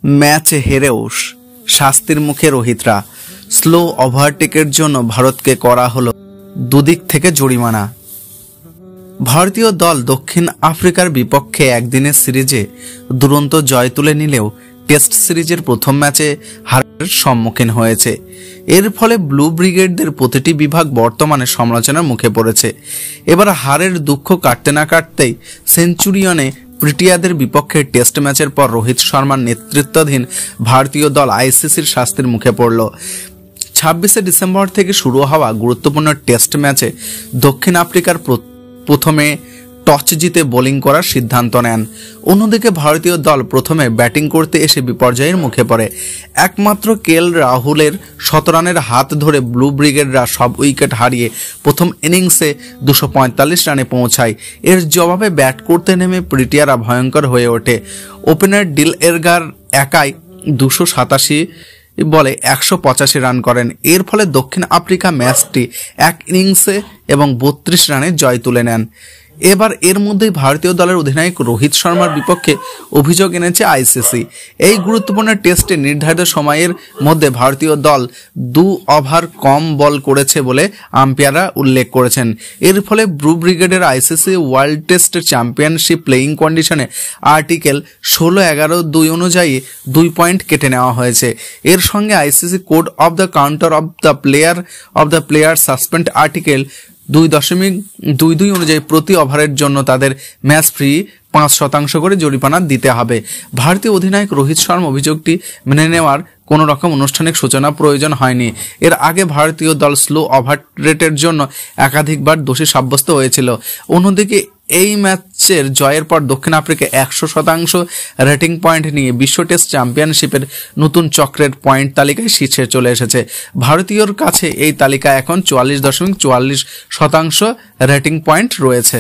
ম্যাচে হেরেও শাস্তির মুখে রোহিতরা। স্লো ওভারটেকের জন্য ভারতকে করা হলো দুদিক থেকে জরিমানা। ভারতীয় দল দক্ষিণ আফ্রিকার বিপক্ষে একদিনের সিরিজে দুরন্ত জয় তুলে নিলেও টেস্ট সিরিজের প্রথম ম্যাচে হারের সম্মুখীন হয়েছে। এর ফলে ব্লু ব্রিগেডদের প্রতিটি বিভাগ বর্তমানে সমালোচনার মুখে পড়েছে। এবার হারের দুঃখ কাটতে না কাটতেই সেঞ্চুরিয়নে প্রোটিয়াদের বিপক্ষে টেস্ট ম্যাচের পর রোহিত শর্মার নেতৃত্বাধীন ভারতীয় দল আইসিসির শাস্তির মুখে পড়ল। 26শে ডিসেম্বর থেকে শুরু হওয়া গুরুত্বপূর্ণ টেস্ট ম্যাচে দক্ষিণ আফ্রিকার প্রথমে টস জিতে বোলিং করার সিদ্ধান্ত নেন। অন্যদিকে ভারতীয় দল প্রথমে ব্যাটিং করতে এসে বিপর্যয়ের মুখে পড়ে। একমাত্র কেএল রাহুলের 17 রানের হাত ধরে ব্লু ব্রিগেডরা সব উইকেট হারিয়ে প্রথম ইনিংসে 245 রানে পৌঁছায়। এর জবাবে ব্যাট করতে নেমে প্রোটিয়ারা ভয়ঙ্কর হয়ে ওঠে। ওপেনার ডিল এরগার একাই 287 বলে 185 রান করেন। এর ফলে দক্ষিণ আফ্রিকা ম্যাচটি এক ইনিংসে এবং 32 রানে জয় তুলে নেন। এবার এর মধ্যেই ভারতীয় দলের অধিনায়ক রোহিত শর্মার বিপক্ষে অভিযোগ এনেছে আইসিসি। এই গুরুত্বপূর্ণ টেস্টে নির্ধারিত সময়ের মধ্যে ভারতীয় দল 2 ওভার কম বল করেছে বলে আম্পায়াররা উল্লেখ করেছেন। এর ফলে ব্লু ব্রিগেডের ICC world test championship playing কন্ডিশনে আর্টিকেল 16-11-2 অনুযায়ী 2 পয়েন্ট কেটে নেওয়া হয়েছে। এর সঙ্গে ICC code of the counter of the player suspend article 2.22 অনুযায়ী প্রতি ওভারের জন্য তাদের ম্যাচ ফ্রি 5% করে জরিমানা দিতে হবে। ভারতীয় অধিনায়ক রোহিত শর্মা অভিযোগটি মেনে নেওয়ার কোনো রকম আনুষ্ঠানিক সূচনা প্রয়োজন হয়নি। এর আগে ভারতীয় দল স্লো ওভার রেটের জন্য একাধিকবার দোষী সাব্যস্ত হয়েছিল। অন্যদিকে এই ম্যাচের জয়ের পর দক্ষিণ আফ্রিকা 100% রেটিং পয়েন্ট নিয়ে বিশ্ব টেস্ট চ্যাম্পিয়নশিপের নতুন চক্রের পয়েন্ট তালিকায় শীর্ষে চলে এসেছে। ভারতীয়র কাছে এই তালিকা এখন 44.44% রেটিং পয়েন্ট রয়েছে।